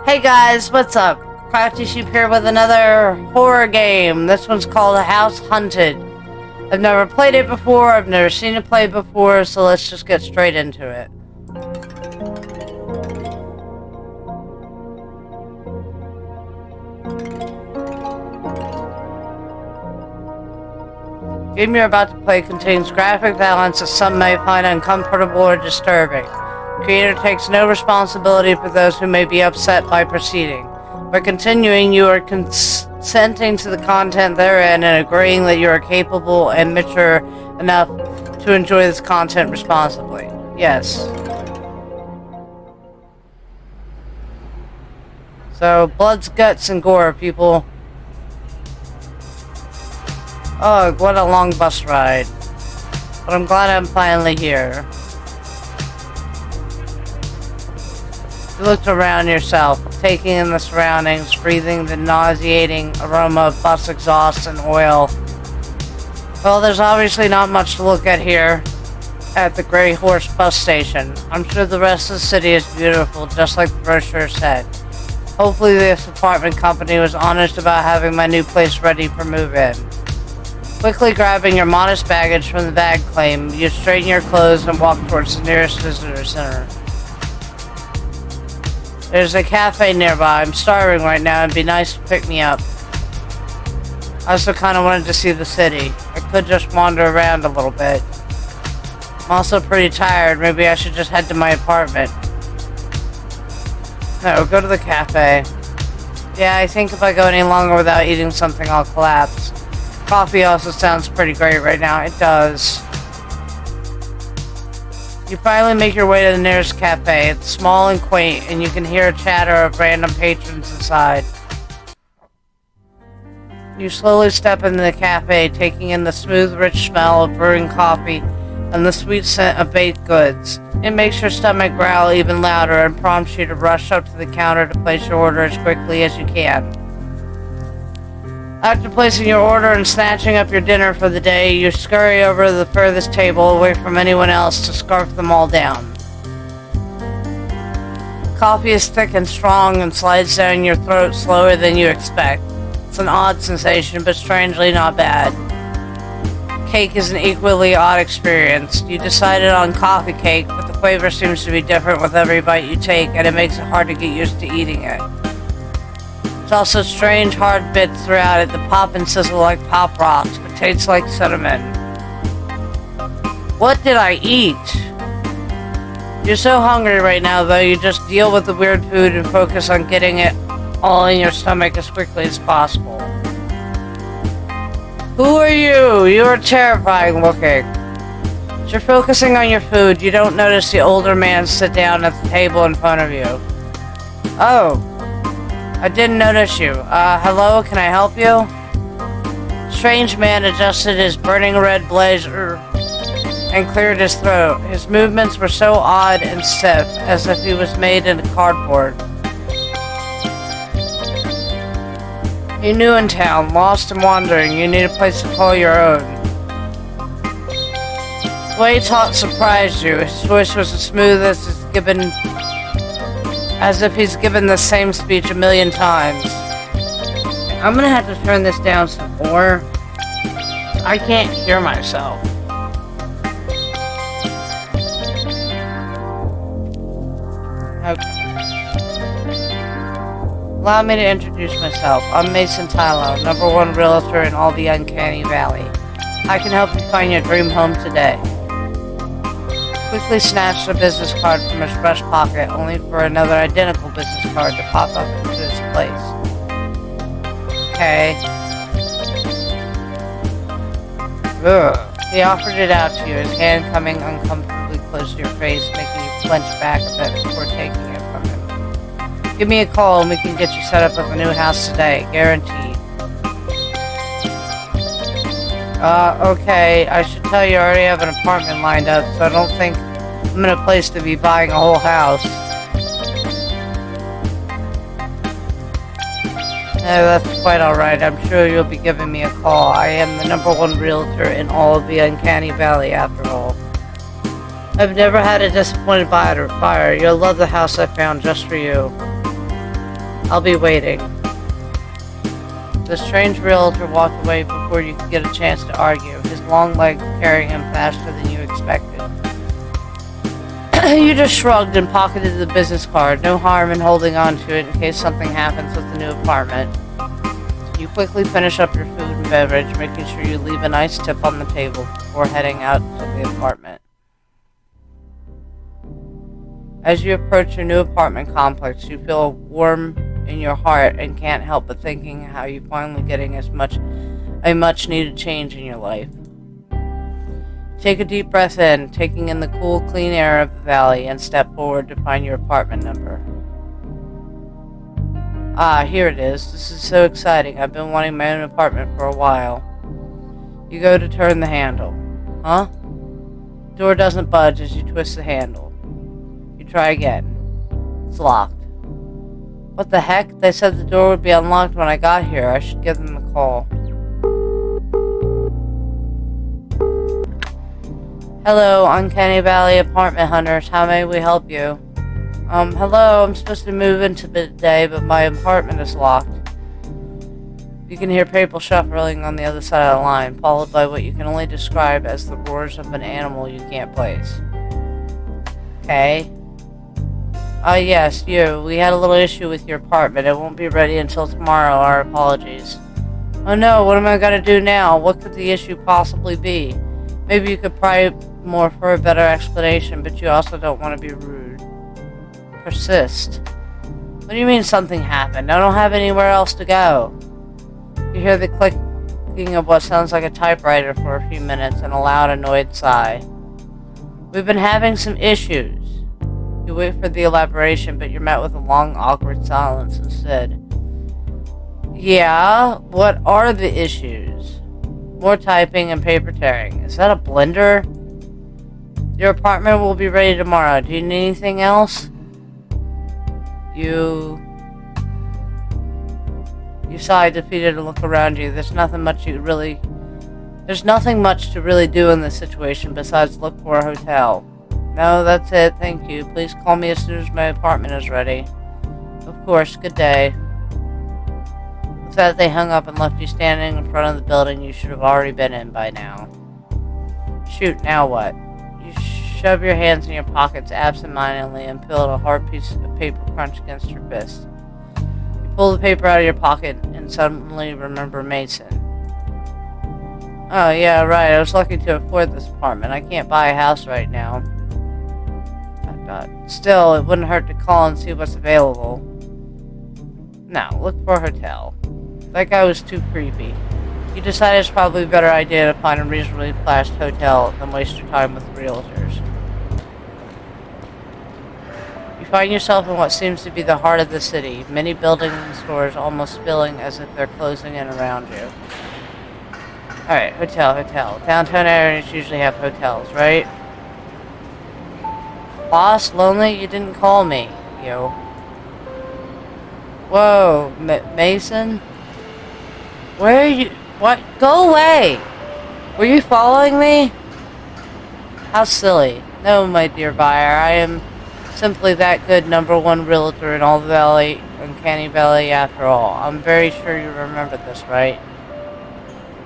Hey guys, what's up? Crafty Sheep here with another horror game. This one's called House Hunted. I've never played it before, I've never seen it played before, so let's just get straight into it. The game you're about to play contains graphic violence that some may find uncomfortable or disturbing. The creator takes no responsibility for those who may be upset by proceeding. By continuing, you are consenting to the content therein and agreeing that you are capable and mature enough to enjoy this content responsibly. Yes. So, bloods, guts, and gore, people. Oh, what a long bus ride. But I'm glad I'm finally here. You looked around yourself, taking in the surroundings, breathing the nauseating aroma of bus exhaust and oil. Well, there's obviously not much to look at here at the Grey Horse bus station. I'm sure the rest of the city is beautiful, just like the brochure said. Hopefully this apartment company was honest about having my new place ready for move-in. Quickly grabbing your modest baggage from the bag claim, you straighten your clothes and walk towards the nearest visitor center. There's a cafe nearby. I'm starving right now. It'd be nice to pick me up. I also kind of wanted to see the city. I could just wander around a little bit. I'm also pretty tired. Maybe I should just head to my apartment. No, go to the cafe. Yeah, I think if I go any longer without eating something, I'll collapse. Coffee also sounds pretty great right now. It does. You finally make your way to the nearest cafe. It's small and quaint, and you can hear a chatter of random patrons inside. You slowly step into the cafe, taking in the smooth, rich smell of brewing coffee and the sweet scent of baked goods. It makes your stomach growl even louder and prompts you to rush up to the counter to place your order as quickly as you can. After placing your order and snatching up your dinner for the day, you scurry over to the furthest table away from anyone else to scarf them all down. Coffee is thick and strong and slides down your throat slower than you expect. It's an odd sensation, but strangely not bad. Cake is an equally odd experience. You decided on coffee cake, but the flavor seems to be different with every bite you take, and it makes it hard to get used to eating it. There's also strange hard bits throughout it that pop and sizzle like pop rocks, but taste like cinnamon. What did I eat? You're so hungry right now, though, you just deal with the weird food and focus on getting it all in your stomach as quickly as possible. Who are you? You are terrifying looking. As you're focusing on your food, you don't notice the older man sit down at the table in front of you. Oh. I didn't notice you. Hello, can I help you? Strange man adjusted his burning red blazer and cleared his throat. His movements were so odd and stiff, as if he was made in cardboard. You're new in town, lost and wandering. You need a place to call your own. The way he talked surprised you. His voice was as smooth as if he's given the same speech a million times. I'm gonna have to turn this down some more. I can't hear myself. Okay. Allow me to introduce myself. I'm Mason Tylo, #1 realtor in all the Uncanny Valley. I can help you find your dream home today. Quickly snatched a business card from his breast pocket, only for another identical business card to pop up into his place. Okay. Ugh. He offered it out to you, his hand coming uncomfortably close to your face, making you flinch back a bit before taking it from him. Give me a call and we can get you set up with a new house today, guaranteed. Okay, I should tell you I already have an apartment lined up, so I don't think I'm in a place to be buying a whole house. No, that's quite alright. I'm sure you'll be giving me a call. I am the #1 realtor in all of the Uncanny Valley, after all. I've never had a disappointed buyer. You'll love the house I found just for you. I'll be waiting. The strange realtor walked away before you could get a chance to argue, his long legs carrying him faster than you expected. You just shrugged and pocketed the business card. No harm in holding on to it in case something happens with the new apartment. You quickly finish up your food and beverage, making sure you leave a nice tip on the table before heading out to the apartment. As you approach your new apartment complex, you feel warm in your heart and can't help but thinking how you're finally getting a much needed change in your life. Take a deep breath in, taking in the cool, clean air of the valley, and step forward to find your apartment number. Ah, here it is. This is so exciting. I've been wanting my own apartment for a while. You go to turn the handle. Huh? The door doesn't budge as you twist the handle. You try again. It's locked. What the heck? They said the door would be unlocked when I got here. I should give them a call. Hello, Uncanny Valley Apartment Hunters. How may we help you? Hello, I'm supposed to move in today, but my apartment is locked. You can hear paper shuffling on the other side of the line, followed by what you can only describe as the roars of an animal you can't place. Okay. Yes, you. We had a little issue with your apartment. It won't be ready until tomorrow. Our apologies. Oh no, what am I gonna do now? What could the issue possibly be? Maybe you could pry more for a better explanation, but you also don't want to be rude. Persist. What do you mean something happened? I don't have anywhere else to go. You hear the clicking of what sounds like a typewriter for a few minutes and a loud, annoyed sigh. We've been having some issues. You wait for the elaboration, but you're met with a long, awkward silence instead. Yeah? What are the issues? More typing and paper tearing. Is that a blender? Your apartment will be ready tomorrow. Do you need anything else? You sigh, defeated, and look around you. There's nothing much to really do in this situation besides look for a hotel. No, that's it. Thank you. Please call me as soon as my apartment is ready. Of course. Good day. With that, they hung up and left you standing in front of the building you should have already been in by now. Shoot, now what? You shove your hands in your pockets absentmindedly and peel a hard piece of paper crunch against your fist. You pull the paper out of your pocket and suddenly remember Mason. Oh, yeah, right. I was lucky to afford this apartment. I can't buy a house right now. Still, it wouldn't hurt to call and see what's available. No, look for a hotel. That guy was too creepy. You decided it's probably a better idea to find a reasonably priced hotel than waste your time with realtors. You find yourself in what seems to be the heart of the city, many buildings and stores almost feeling as if they're closing in around you. Alright, hotel. Downtown areas usually have hotels, right? Boss, lonely? You didn't call me, yo. Whoa, Mason? Where are you? What? Go away! Were you following me? How silly. No, my dear buyer, I am simply that good #1 realtor in all the valley, Uncanny Valley after all. I'm very sure you remember this, right?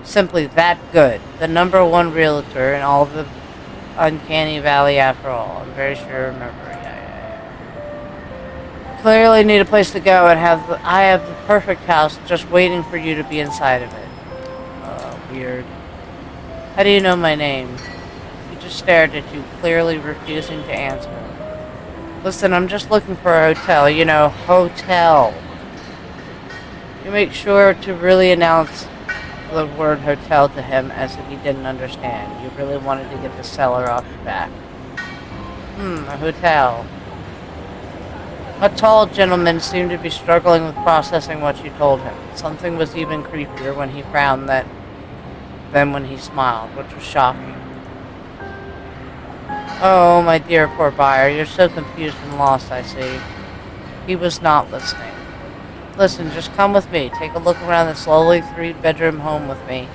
Simply that good. The #1 realtor in all the Uncanny Valley after all. I'm very sure you remember. Yeah. Clearly need a place to go and I have the perfect house just waiting for you to be inside of it. Weird. How do you know my name? He just stared at you, clearly refusing to answer. Listen, I'm just looking for a hotel. You know, hotel. You make sure to really announce the word hotel to him as if he didn't understand. You really wanted to get the seller off your back. A hotel. A tall gentleman seemed to be struggling with processing what you told him. Something was even creepier when he frowned than when he smiled, which was shocking. Oh, my dear poor buyer, you're so confused and lost, I see. He was not listening. Listen, just come with me. Take a look around this lowly 3-bedroom home with me.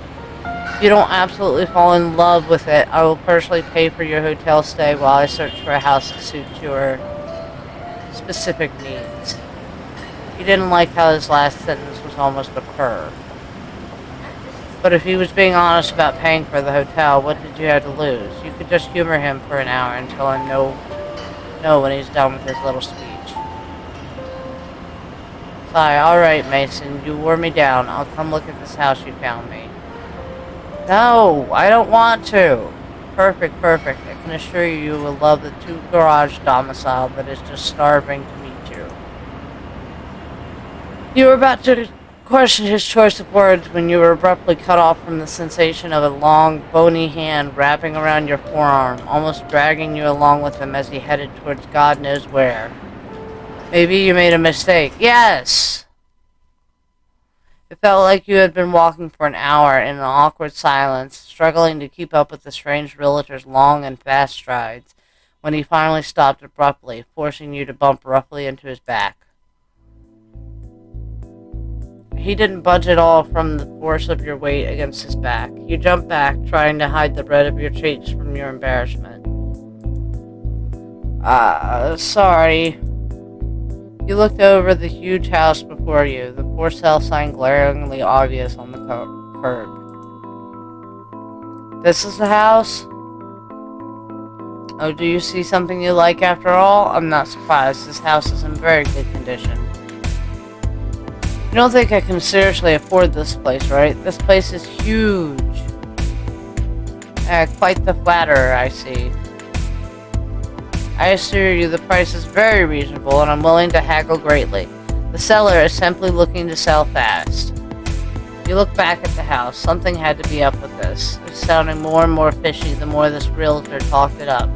If you don't absolutely fall in love with it, I will personally pay for your hotel stay while I search for a house that suits your specific needs. He didn't like how his last sentence was almost a purr. But if he was being honest about paying for the hotel, what did you have to lose? You could just humor him for an hour and tell him no when he's done with his little speech. Sigh, alright, Mason, you wore me down. I'll come look at this house you found me. No, I don't want to. Perfect, perfect. I can assure you you will love the two-garage domicile that is just starving to meet you. You were about to question his choice of words when you were abruptly cut off from the sensation of a long, bony hand wrapping around your forearm, almost dragging you along with him as he headed towards God knows where. Maybe you made a mistake. Yes! It felt like you had been walking for an hour in an awkward silence, struggling to keep up with the strange realtor's long and fast strides, when he finally stopped abruptly, forcing you to bump roughly into his back. He didn't budge at all from the force of your weight against his back. You jumped back, trying to hide the red of your cheeks from your embarrassment. Sorry. You looked over the huge house before you, the for sale sign glaringly obvious on the curb. This is the house? Oh, do you see something you like after all? I'm not surprised. This house is in very good condition. You don't think I can seriously afford this place, right? This place is huge. Quite the flatterer, I see. I assure you the price is very reasonable and I'm willing to haggle greatly. The seller is simply looking to sell fast. You look back at the house. Something had to be up with this. It's sounding more and more fishy the more this realtor talked it up.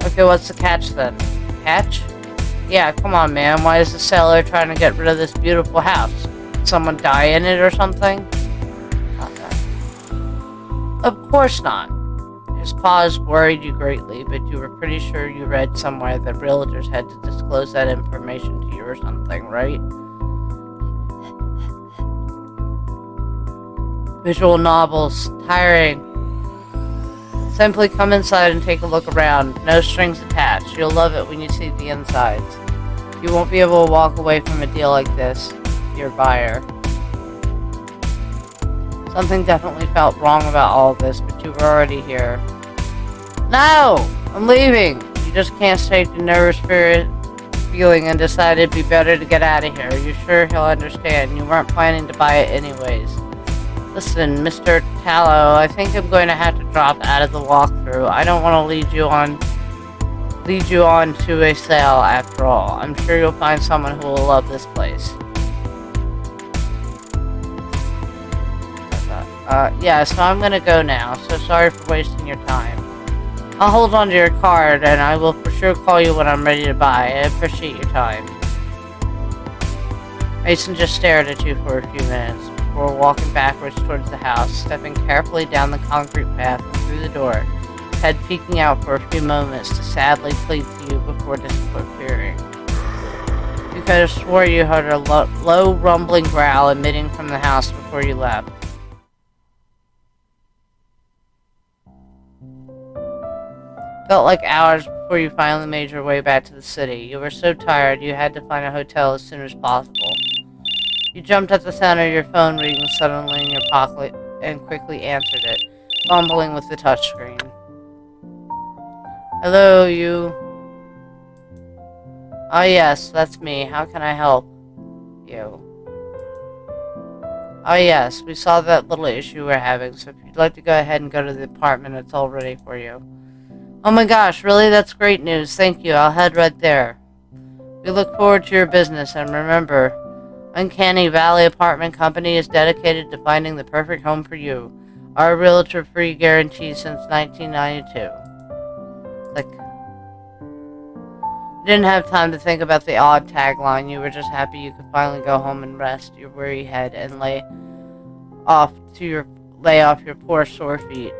Okay, what's the catch then? Catch? Yeah, come on, man. Why is the seller trying to get rid of this beautiful house? Did someone die in it or something? Of course not. His pause worried you greatly, but you were pretty sure you read somewhere that realtors had to disclose that information to you or something, right? Visual novels. Tiring. Simply come inside and take a look around. No strings attached. You'll love it when you see the insides. You won't be able to walk away from a deal like this, your buyer. Something definitely felt wrong about all of this, but you were already here. No! I'm leaving! You just can't shake the nervous feeling and decided it'd be better to get out of here. You're sure he'll understand. You weren't planning to buy it anyways. Listen, Mr. Tallow, I think I'm going to have to drop out of the walkthrough. I don't want to lead you on to a sale after all. I'm sure you'll find someone who will love this place. Yeah, so I'm gonna go now, so sorry for wasting your time. I'll hold on to your card, and I will for sure call you when I'm ready to buy. I appreciate your time. Mason just stared at you for a few minutes, before walking backwards towards the house, stepping carefully down the concrete path and through the door, his head peeking out for a few moments to sadly plead to you before disappearing. You could have swore you heard a low rumbling growl emitting from the house before you left. Felt like hours before you finally made your way back to the city. You were so tired you had to find a hotel as soon as possible. You jumped at the sound of your phone ringing suddenly in your pocket and quickly answered it, fumbling with the touchscreen. Hello, you. Oh yes, that's me. How can I help you? Oh yes, we saw that little issue we're having, so if you'd like to go ahead and go to the apartment, it's all ready for you. Oh my gosh, really? That's great news. Thank you. I'll head right there. We look forward to your business, and remember, Uncanny Valley Apartment Company is dedicated to finding the perfect home for you. Our realtor-free guarantee since 1992. Click. You didn't have time to think about the odd tagline. You were just happy you could finally go home and rest your weary head and lay off your poor sore feet.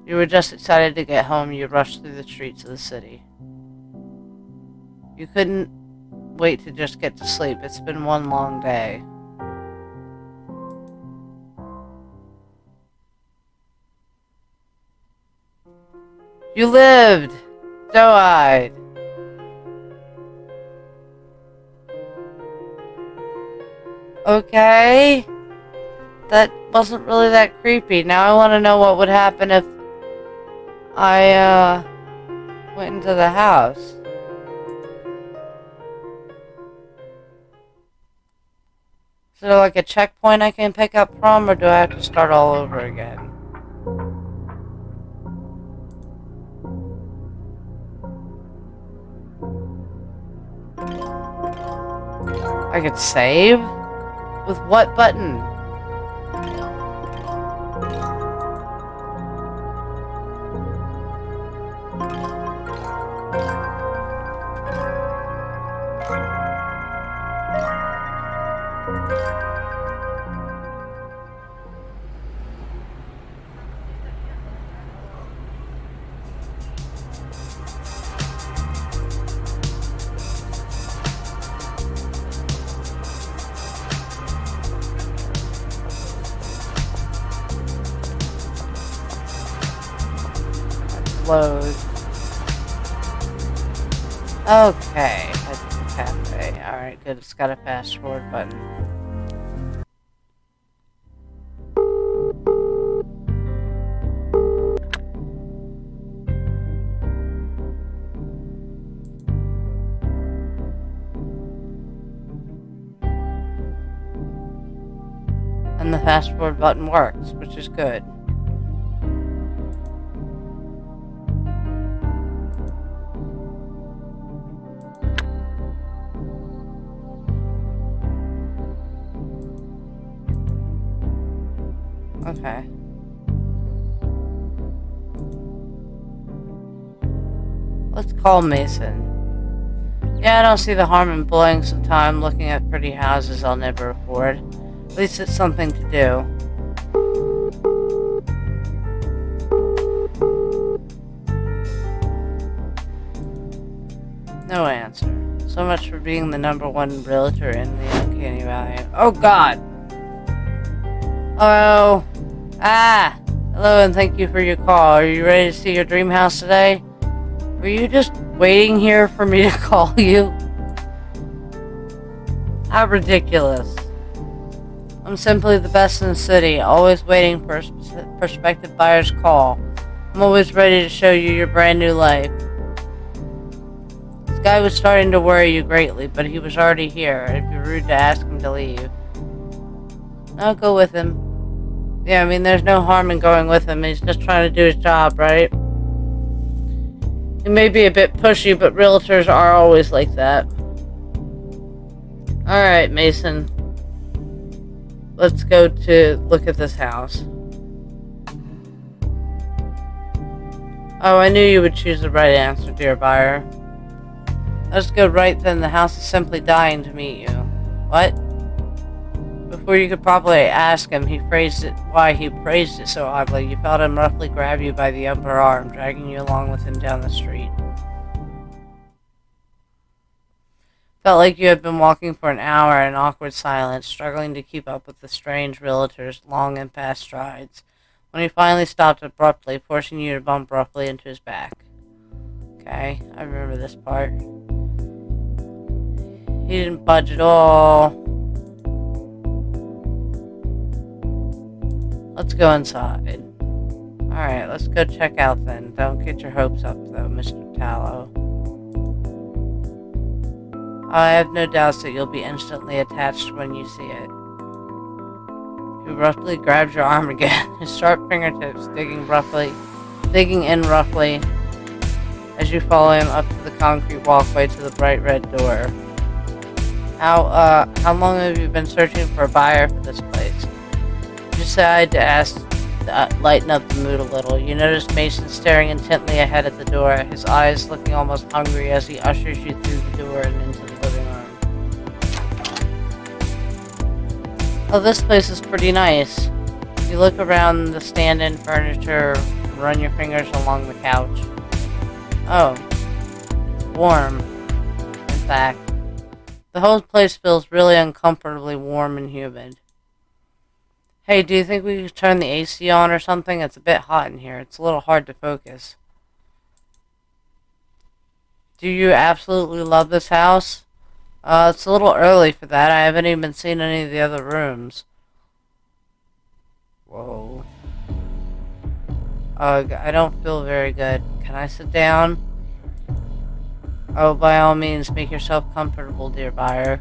You were just excited to get home. You rushed through the streets of the city. You couldn't wait to just get to sleep. It's been one long day. You lived! Doe-eyed. Okay. That wasn't really that creepy. Now I want to know what would happen if I, went into the house. Is there like a checkpoint I can pick up from, or do I have to start all over again? I could save? With what button? Load. Okay, head to the cafe. Alright, good. It's got a fast forward button. And the fast forward button works, which is good. Okay. Let's call Mason. Yeah, I don't see the harm in blowing some time looking at pretty houses I'll never afford. At least it's something to do. No answer. So much for being the #1 realtor in the Uncanny Valley. Oh God! Hello? Ah! Hello and thank you for your call. Are you ready to see your dream house today? Were you just waiting here for me to call you? How ridiculous. I'm simply the best in the city, always waiting for a prospective buyer's call. I'm always ready to show you your brand new life. This guy was starting to worry you greatly, but he was already here. It'd be rude to ask him to leave. I'll go with him. Yeah, I mean, there's no harm in going with him. He's just trying to do his job, right? He may be a bit pushy, but realtors are always like that. Alright, Mason. Let's go to look at this house. Oh, I knew you would choose the right answer, dear buyer. Let's go right then. The house is simply dying to meet you. What? Before you could probably ask him, why he praised it so oddly. You felt him roughly grab you by the upper arm, dragging you along with him down the street. Felt like you had been walking for an hour in awkward silence, struggling to keep up with the strange realtor's long and fast strides, when he finally stopped abruptly, forcing you to bump roughly into his back. Okay, I remember this part. He didn't budge at all. Let's go inside. Alright, let's go check out then. Don't get your hopes up though, Mr. Tallow. I have no doubts that you'll be instantly attached when you see it. He roughly grabs your arm again, his sharp fingertips digging in roughly as you follow him up to the concrete walkway to the bright red door. How long have you been searching for a buyer for this place? You decide to ask to lighten up the mood a little. You notice Mason staring intently ahead at the door, his eyes looking almost hungry as he ushers you through the door and into the living room. Oh, this place is pretty nice. You look around the stand-in furniture, run your fingers along the couch. Oh, it's warm. In fact, the whole place feels really uncomfortably warm and humid. Hey, do you think we could turn the AC on or something? It's a bit hot in here. It's a little hard to focus. Do you absolutely love this house? It's a little early for that. I haven't even seen any of the other rooms. Whoa. I don't feel very good. Can I sit down? Oh, by all means, make yourself comfortable, dear buyer.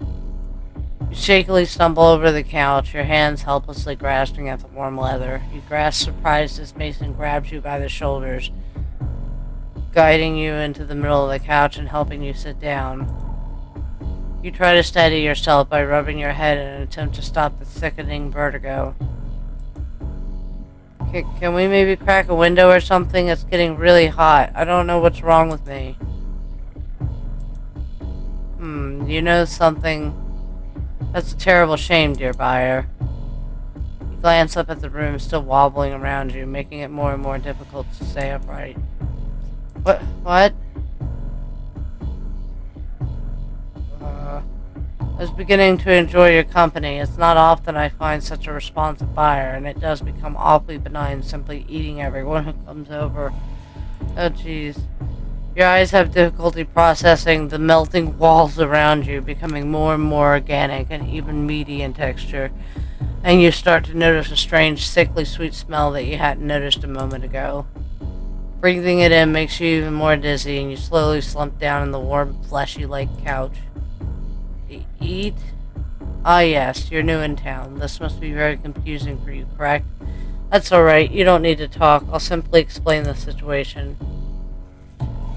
You shakily stumble over the couch, your hands helplessly grasping at the warm leather. You grasp surprised as Mason grabs you by the shoulders, guiding you into the middle of the couch and helping you sit down. You try to steady yourself by rubbing your head in an attempt to stop the sickening vertigo. Can we maybe crack a window or something? It's getting really hot. I don't know what's wrong with me. You know something? That's a terrible shame, dear buyer. You glance up at the room still wobbling around you, making it more and more difficult to stay upright. What? I was beginning to enjoy your company. It's not often I find such a responsive buyer, and it does become awfully benign simply eating everyone who comes over. Oh, jeez. Your eyes have difficulty processing the melting walls around you, becoming more and more organic and even meaty in texture, and you start to notice a strange, sickly sweet smell that you hadn't noticed a moment ago. Breathing it in makes you even more dizzy, and you slowly slump down in the warm, fleshy-like couch. Eat? Ah, yes, you're new in town. This must be very confusing for you, correct? That's alright, you don't need to talk. I'll simply explain the situation.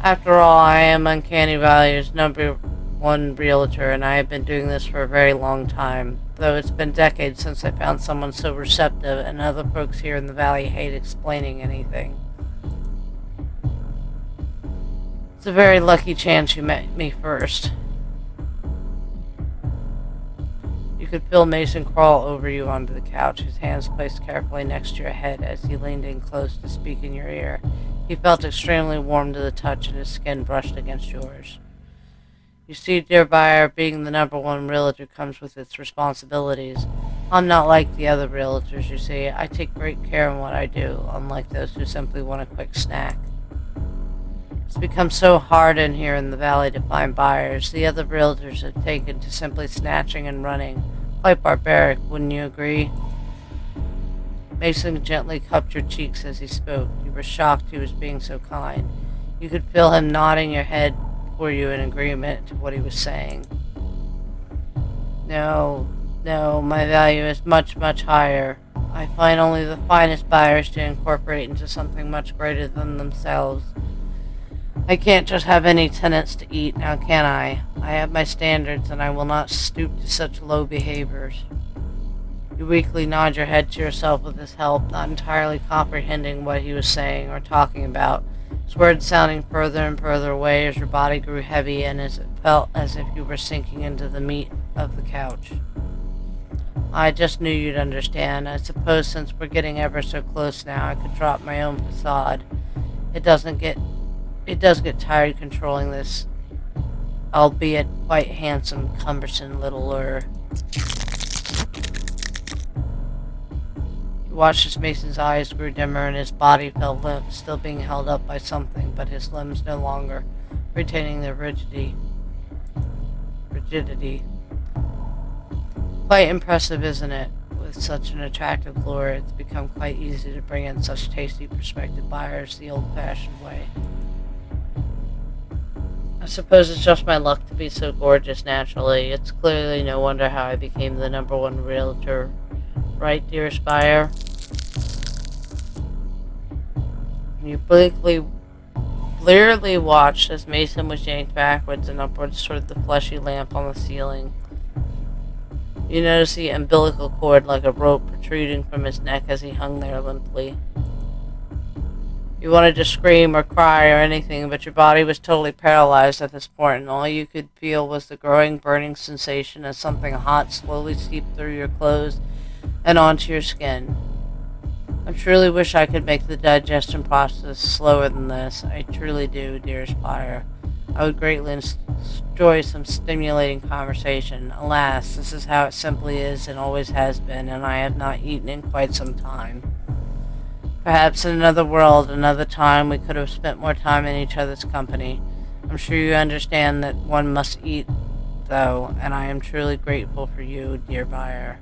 After all, I am Uncanny Value's #1 realtor, and I have been doing this for a very long time, though it's been decades since I found someone so receptive, and other folks here in the valley hate explaining anything. It's a very lucky chance you met me first. You could feel Mason crawl over you onto the couch, his hands placed carefully next to your head as he leaned in close to speak in your ear. He felt extremely warm to the touch, and his skin brushed against yours. You see, dear buyer, being the #1 realtor comes with its responsibilities. I'm not like the other realtors, you see. I take great care in what I do, unlike those who simply want a quick snack. It's become so hard in here in the valley to find buyers. The other realtors have taken to simply snatching and running. Quite barbaric, wouldn't you agree? Mason gently cupped your cheeks as he spoke. You were shocked he was being so kind. You could feel him nodding your head for you in agreement to what he was saying. No, my value is much, much higher. I find only the finest buyers to incorporate into something much greater than themselves. I can't just have any tenants to eat, now can I? I have my standards, and I will not stoop to such low behaviors. You weakly nod your head to yourself with his help, not entirely comprehending what he was saying or talking about, his words sounding further and further away as your body grew heavy and as it felt as if you were sinking into the meat of the couch. I just knew you'd understand. I suppose since we're getting ever so close now, I could drop my own facade. It does get tired controlling this, albeit quite handsome, cumbersome little lure. You watched as Mason's eyes grew dimmer and his body felt limp, still being held up by something, but his limbs no longer retaining their rigidity. Quite impressive, isn't it? With such an attractive lure, it's become quite easy to bring in such tasty prospective buyers the old-fashioned way. I suppose it's just my luck to be so gorgeous naturally. It's clearly no wonder how I became the #1 realtor. Right, dearest buyer? You blearily watched as Mason was yanked backwards and upwards toward the fleshy lamp on the ceiling. You noticed the umbilical cord like a rope protruding from his neck as he hung there limply. You wanted to scream or cry or anything, but your body was totally paralyzed at this point, and all you could feel was the growing burning sensation as something hot slowly seeped through your clothes and onto your skin. I truly wish I could make the digestion process slower than this. I truly do, dearest buyer. I would greatly enjoy some stimulating conversation. Alas, this is how it simply is and always has been, and I have not eaten in quite some time. Perhaps in another world, another time, we could have spent more time in each other's company. I'm sure you understand that one must eat, though, and I am truly grateful for you, dear buyer.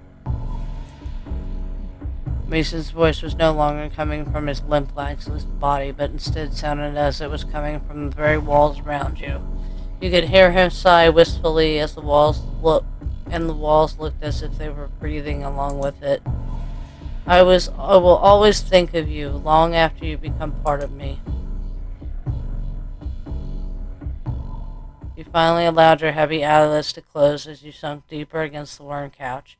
Mason's voice was no longer coming from his limp, lifeless body, but instead sounded as it was coming from the very walls around you. You could hear him sigh wistfully as the walls looked as if they were breathing along with it. I will always think of you long after you become part of me. You finally allowed your heavy eyelids to close as you sunk deeper against the worn couch.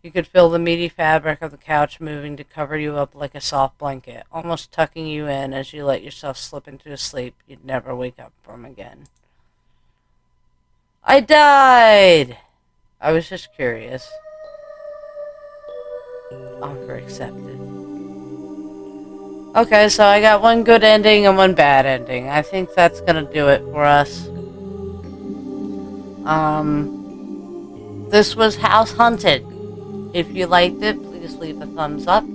You could feel the meaty fabric of the couch moving to cover you up like a soft blanket, almost tucking you in as you let yourself slip into a sleep you'd never wake up from again. I died! I was just curious. Offer accepted. Okay, so I got one good ending and one bad ending. I think that's gonna do it for us. This was House Hunted. If you liked it, please leave a thumbs up.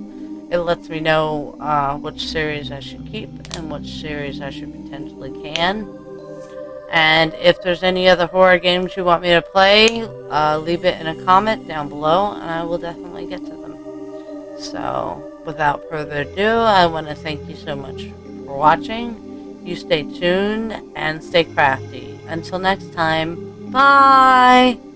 It lets me know which series I should keep and which series I should potentially can. And if there's any other horror games you want me to play, leave it in a comment down below and I will definitely get to them. So, without further ado, I want to thank you so much for watching. You stay tuned and stay crafty. Until next time, bye!